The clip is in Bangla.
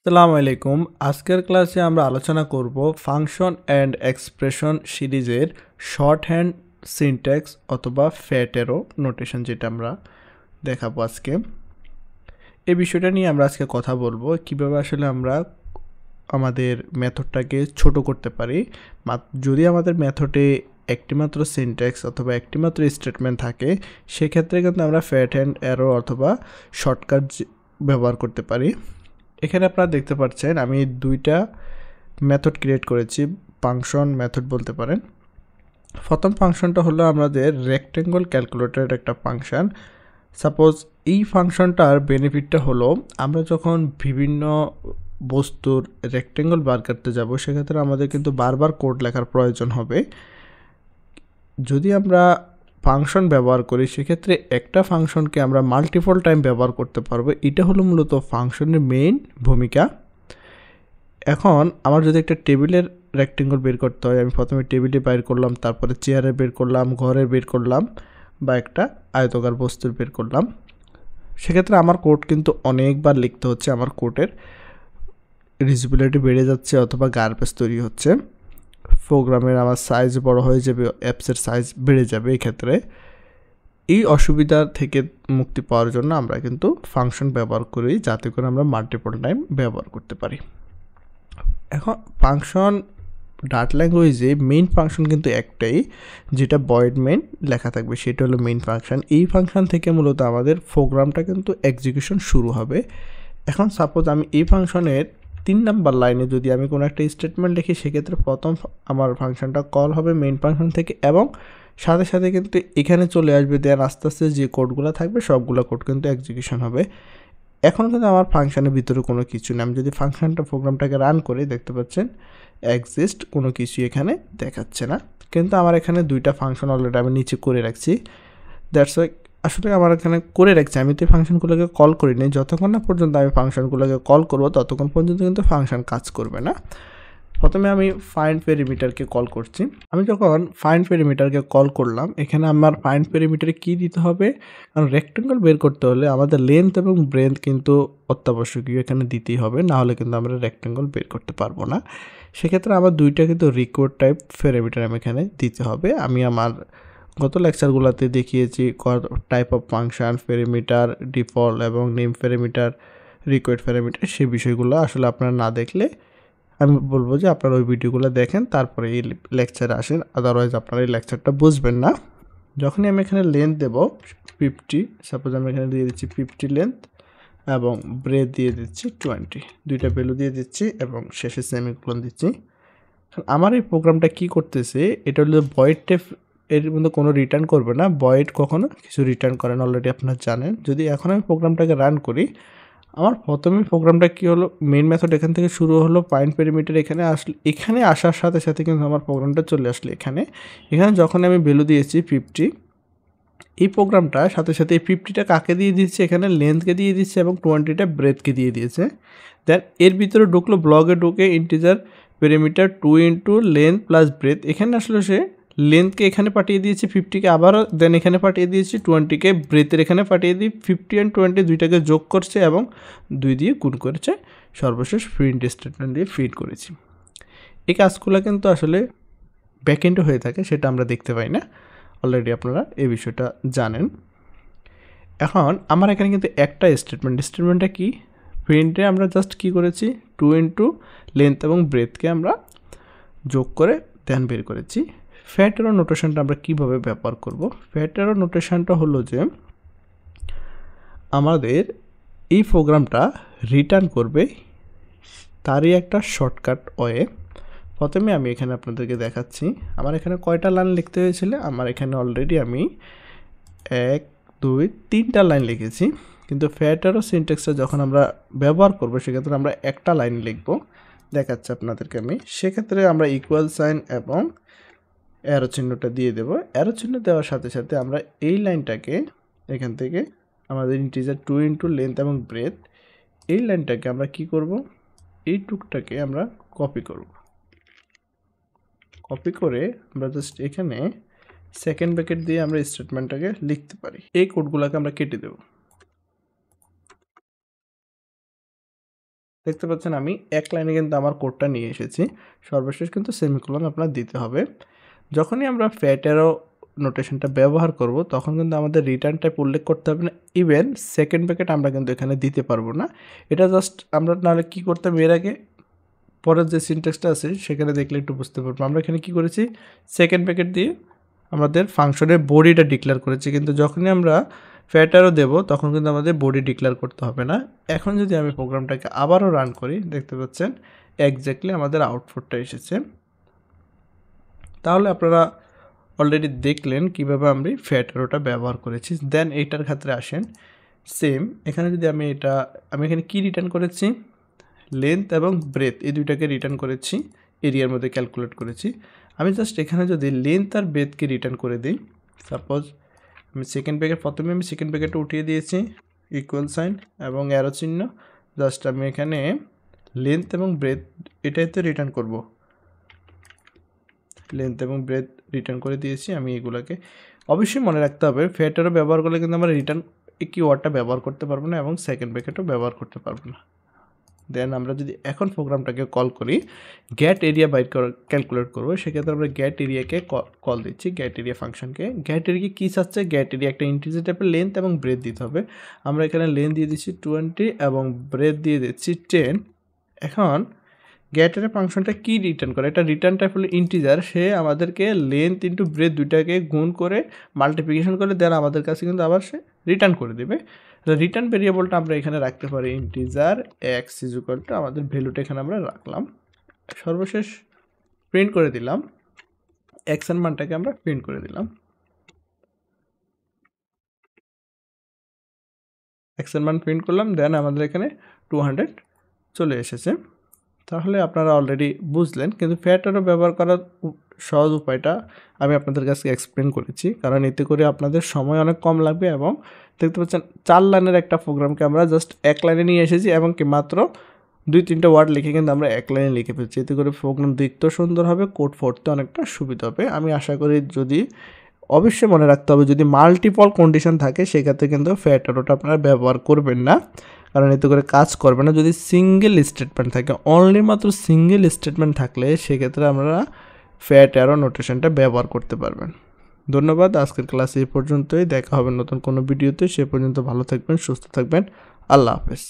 আসসালামু আলাইকুম। আজকের ক্লাসে আমরা আলোচনা করব ফাংশন অ্যান্ড এক্সপ্রেশন সিরিজের শর্ট হ্যান্ড সিনট্যাক্স অথবা ফ্যাটেরো নোটেশন যেটা আমরা দেখাবো আজকে। এই বিষয়টা নিয়ে আমরা আজকে কথা বলবো কিভাবে আসলে আমরা আমাদের মেথডটাকে ছোট করতে পারি। যদি আমাদের মেথডে একটিমাত্র সিনট্যাক্স অথবা একটিমাত্র স্টেটমেন্ট থাকে সেক্ষেত্রে কিন্তু আমরা ফ্যাট অ্যান্ড অ্যারো অথবা শর্টকাট ব্যবহার করতে পারি। এখানে আপনারা দেখতে পাচ্ছেন আমি দুইটা মেথড ক্রিয়েট করেছি, ফাংশন মেথড বলতে পারেন। প্রথম ফাংশনটা হলো আমাদের রেক্টেঙ্গল ক্যালকুলেটরের একটা ফাংশন। সাপোজ এই ফাংশনটার বেনিফিটটা হলো আমরা যখন বিভিন্ন বস্তুর রেক্টেঙ্গল বার করতে যাব সেক্ষেত্রে আমাদের কিন্তু বারবার কোড লেখার প্রয়োজন হবে। যদি আমরা ফাংশন ব্যবহার করি সেক্ষেত্রে একটা ফাংশনকে আমরা মাল্টিপল টাইম ব্যবহার করতে পারবো। এটা হলো মূলত ফাংশনের মেইন ভূমিকা। এখন আমার যদি একটা টেবিলের রেক্টেঙ্গল বের করতে হয়, আমি প্রথমে টেবিলে বের করলাম, তারপরে চেয়ারে বের করলাম, ঘরে বের করলাম, বা একটা আয়তাকার বস্তুর বের করলাম, সেক্ষেত্রে আমার কোড কিন্তু অনেকবার লিখতে হচ্ছে। আমার কোডের রিজেবিলিটি বেড়ে যাচ্ছে অথবা গার্বেজ তৈরি হচ্ছে। প্রোগ্রামের আমার সাইজ বড় হয়ে যাবে, অ্যাপসের সাইজ বেড়ে যাবে। এই ক্ষেত্রে এই অসুবিধা থেকে মুক্তি পাওয়ার জন্য আমরা কিন্তু ফাংশন ব্যবহার করি যাতে করে আমরা মাল্টিপল টাইম ব্যবহার করতে পারি। এখন ফাংশন ডাটা ল্যাঙ্গুয়েজে মেইন ফাংশন কিন্তু একটাই, যেটা ভয়েড মেইন লেখা থাকবে, সেটা হলো মেইন ফাংশন। এই ফাংশন থেকে মূলত আমাদের প্রোগ্রামটা কিন্তু এক্সিকিউশন শুরু হবে। এখন সাপোজ আমি এই ফাংশনের 3 নাম্বার লাইনে যদি আমি কোনো একটা স্টেটমেন্ট লিখি সেক্ষেত্রে প্রথম আমার ফাংশনটা কল হবে মেইন ফাংশন থেকে এবং সাথে সাথে কিন্তু এখানে চলে আসবে, দেন আস্তে আস্তে যে কোডগুলো থাকবে সবগুলো কোড কিন্তু এক্সিকিউশন হবে। এখন কিন্তু আমার ফাংশনের ভিতরে কোনো কিছু নেই। আমি যদি ফাংশনটা প্রোগ্রামটাকে রান করি দেখতে পাচ্ছেন এক্সিস্ট কোনো কিছু এখানে দেখাচ্ছে না, কিন্তু আমার এখানে দুইটা ফাংশন অলরেডি আমি নিচে করে রাখছি। দ্যাটস ওয়াই আসলে আমার এখানে করে রাখছি, আমি তো ফাংশনগুলোকে কল করিনি। যতক্ষণ না পর্যন্ত আমি ফাংশনগুলোকে কল করবো ততক্ষণ পর্যন্ত কিন্তু ফাংশন কাজ করবে না। প্রথমে আমি ফাইন্ড পেরিমিটারকে কল করছি। আমি যখন ফাইন্ড পেরিমিটারকে কল করলাম এখানে আমার ফাইন্ড পেরিমিটারে কী দিতে হবে, কারণ রেক্টেঙ্গল বের করতে হলে আমাদের লেন্থ এবং ব্রেডথ কিন্তু অত্যাবশ্যকীয় এখানে দিতেই হবে, না হলে কিন্তু আমরা রেক্টেঙ্গল বের করতে পারবো না। সেক্ষেত্রে আমার দুইটা কিন্তু রিকোয়ার্ড টাইপ পেরিমিটার আমি এখানে দিতে হবে। আমি আমার গত লেকচারগুলোতে দেখিয়েছি type of function, perimeter, default এবং নেম পেরিমিটার, রিকোয়ার্ড পেরিমিটার। সেই বিষয়গুলো আসলে আপনারা না দেখলে আমি বলবো যে আপনারা ওই ভিডিওগুলো দেখেন তারপরে এই লেকচারে আসেন, আদারওয়াইজ আপনারা এই লেকচারটা বুঝবেন না। যখনই আমি এখানে লেন্থ দেবো 50, সাপোজ আমি এখানে দিয়ে দিচ্ছি 50 লেন্থ এবং ব্রেথ দিয়ে দিচ্ছি 20, দুইটা ভ্যালু দিয়ে দিচ্ছি এবং শেষে সেমিকোলন দিচ্ছি। আমার এই প্রোগ্রামটা কি করতেছে, এটা হলো ভয়েড টেপ, এর মধ্যে কোনো রিটার্ন করবে না। ভয়েড কখনো কিছু রিটার্ন করেন, অলরেডি আপনারা জানেন। যদি এখন আমি প্রোগ্রামটাকে রান করি, আমার প্রথমে প্রোগ্রামটা কী হলো, মেইন মেথড এখান থেকে শুরু হলো, পয়েন্ট পেরিমিটার এখানে আসলে, এখানে আসার সাথে সাথে কিন্তু আমার প্রোগ্রামটা চলে আসলো এখানে। এখানে যখন আমি ভ্যালু দিয়েছি 50, এই প্রোগ্রামটা সাথে সাথে এই 50টা কাকে দিয়ে দিচ্ছে, এখানে লেন্থকে দিয়ে দিচ্ছে এবং 20টা ব্রেথকে দিয়ে দিয়েছে। দেন এর ভিতরে ঢুকলো, ব্লগে ঢুকে integer perimeter 2 into length plus breadth, এখানে আসলে সে লেন্থকে এখানে পাঠিয়ে দিয়েছে 50কে, আবারও দেন এখানে পাঠিয়ে দিয়েছি 20কে, ব্রেথের এখানে পাঠিয়ে দিই 50 অ্যান্ড 20 দুইটাকে যোগ করছে এবং 2 দিয়ে গুণ করেছে, সর্বশেষ প্রিন্ট স্টেটমেন্ট দিয়ে প্রিন্ট করেছি। এই কাজগুলো কিন্তু আসলে ব্যাকএন্ডে হয়ে থাকে, সেটা আমরা দেখতে পাই না, অলরেডি আপনারা এই বিষয়টা জানেন। এখন আমার এখানে কিন্তু একটা স্টেটমেন্টটা কি, প্রিন্টে আমরা জাস্ট কি করেছি 2 ইন্টু লেন্থ এবং ব্রেথকে আমরা যোগ করে দেন বের করেছি। ফ্যাটেরো নোটেশনটা আমরা কিভাবে ব্যবহার করব, ফ্যাটেরো নোটেশনটা হলো যে আমাদের এই প্রোগ্রামটা রিটার্ন করবে তারই একটা শর্টকাট ওয়ে। প্রথমে আমি এখানে আপনাদেরকে দেখাচ্ছি আমার এখানে কয়টা লাইন লিখতে হয়েছিল। আমার এখানে অলরেডি আমি 1 2 3টা লাইন লিখেছি, কিন্তু ফ্যাটেরো সিনট্যাক্সটা যখন আমরা ব্যবহার করব সেক্ষেত্রে আমরা একটা লাইন লিখব, দেখাচ্ছি আপনাদেরকে আমি। সেক্ষেত্রে আমরা ইকুয়াল সাইন এবং অ্যারো চিহ্নটা দিয়ে দেব। অ্যারো চিহ্ন দেওয়ার সাথে সাথে আমরা এই লাইনটাকে এখান থেকে আমাদের ইন্টিজার 2 ইন্টু লেন্থ এবং ব্রেথ, এই লাইনটাকে আমরা কি করব, এই টুকটাকে আমরা কপি করব। কপি করে আমরা জাস্ট এখানে সেকেন্ড ব্র্যাকেট দিয়ে আমরা স্টেটমেন্টটাকে লিখতে পারি। এই কোডগুলোকে আমরা কেটে দেব। দেখতে পাচ্ছেন আমি এক লাইনে কিন্তু আমার কোডটা নিয়ে এসেছি। সর্বশেষ কিন্তু সেমিকোলন আপনার দিতে হবে। যখনই আমরা ফ্যাট অ্যারো নোটেশনটা ব্যবহার করব তখন কিন্তু আমাদের রিটার্ন টাইপ উল্লেখ করতে হবে না, ইভেন সেকেন্ড ব্র্যাকেট আমরা কিন্তু এখানে দিতে পারবো না। এটা জাস্ট আমরা নাহলে কী করতাম, এর আগে পরের যে সিনট্যাক্সটা আছে সেখানে দেখলে একটু বুঝতে পারবো। আমরা এখানে কী করেছি, সেকেন্ড ব্র্যাকেট দিয়ে আমাদের ফাংশনের বডিটা ডিক্লেয়ার করেছি, কিন্তু যখনই আমরা ফ্যাট অ্যারো দেবো তখন কিন্তু আমাদের বডি ডিক্লেয়ার করতে হবে না। এখন যদি আমি প্রোগ্রামটাকে আবারও রান করি, দেখতে পাচ্ছেন এক্স্যাক্টলি আমাদের আউটপুটটা এসেছে। তাহলে আপনারা অলরেডি দেখলেন কীভাবে আমি ফ্যাট অ্যারোটা ব্যবহার করেছি। দেন এইটার ক্ষেত্রে আসেন, সেম এখানে যদি আমি এখানে কি রিটার্ন করেছি, লেন্থ এবং ব্রেথ এই দুইটাকে রিটার্ন করেছি, এরিয়ার মধ্যে ক্যালকুলেট করেছি। আমি জাস্ট এখানে যদি লেন্থ আর ব্রেথকে রিটার্ন করে দিই, সাপোজ আমি সেকেন্ড ব্র্যাকেটটা উঠিয়ে দিয়েছি, ইকুয়াল সাইন এবং অ্যারো চিহ্ন, জাস্ট আমি এখানে লেন্থ এবং ব্রেথ এটাই তো রিটার্ন করব, লেন্থ এবং ব্রেথ রিটার্ন করে দিয়েছি। আমি এগুলোকে অবশ্যই মনে রাখতে হবে, ফ্যাট অ্যারো ব্যবহার করলে কিন্তু আমরা রিটার্ন কিওয়ার্ডটা ব্যবহার করতে পারবো না এবং সেকেন্ড ব্র্যাকেটও ব্যবহার করতে পারবো না। দেন আমরা যদি এখন প্রোগ্রামটাকে কল করি, গ্যাট এরিয়া বাইট ক্যালকুলেট করবো, সেক্ষেত্রে আমরা গ্যাট এরিয়াকে কল দিচ্ছি, গ্যাট এরিয়া ফাংশনকে। গ্যাট এরিয়া কী চাচ্ছে, গ্যাট এরিয়া একটা ইন্টিজার টাইপের লেন্থ এবং ব্রেথ দিতে হবে। আমরা এখানে লেন্থ দিয়ে দিচ্ছি 20 এবং ব্রেথ দিয়ে দিচ্ছি 10। এখন গ্যাট এরিয়া ফাংশনটা কী রিটার্ন করে, এটা রিটার্ন টাইপ হলো ইন্টিজার, সে আমাদেরকে লেন্থ ইন্টু ব্রেথ দুইটাকে গুণ করে মাল্টিপ্লিকেশন করে দেন আমাদের কাছে কিন্তু আবার সে রিটার্ন করে দেবে। রিটার্ন ভেরিয়েবলটা আমরা এখানে রাখতে পারি integer x is equal to আমাদের ভ্যালুটা এখানে আমরা রাখলাম, সর্বশেষ প্রিন্ট করে দিলাম, এক্স এর মানটাকে আমরা প্রিন্ট করে দিলাম, এক্স এর মান প্রিন্ট করলাম। দেন আমাদের এখানে 200 চলে এসেছে। তাহলে আপনারা অলরেডি বুঝলেন, কিন্তু ফ্যাট অ্যারো ব্যবহার করার সহজ উপায়টা আমি আপনাদের কাছে এক্সপ্লেন করেছি, কারণ এতে করে আপনাদের সময় অনেক কম লাগবে। এবং দেখতে পাচ্ছেন 4 লাইনের একটা প্রোগ্রামকে আমরা জাস্ট এক লাইনে নিয়ে এসেছি এবং কি মাত্র 2-3টা ওয়ার্ড লিখে কিন্তু আমরা এক লাইনে লিখে ফেলছি। এতে করে প্রোগ্রাম দেখতেও সুন্দর হবে, কোড পড়তে অনেকটা সুবিধা হবে। আমি আশা করি, যদি অবশ্যই মনে রাখতে হবে যদি মাল্টিপল কন্ডিশন থাকে সেক্ষেত্রে কিন্তু ফ্যাট অ্যারোটা আপনারা ব্যবহার করবেন না, কারণ এতে করে কাজ করবে না। যদি সিঙ্গেল স্টেটমেন্ট থাকে, অনলি মাত্র সিঙ্গেল স্টেটমেন্ট থাকলে সেক্ষেত্রে আমরা ফ্যাট অ্যারো নোটেশনটা ব্যবহার করতে পারবেন। ধন্যবাদ, আজকের ক্লাসে এই পর্যন্তই। দেখা হবে নতুন কোনো ভিডিওতে, সে পর্যন্ত ভালো থাকবেন, সুস্থ থাকবেন, আল্লাহ হাফেজ।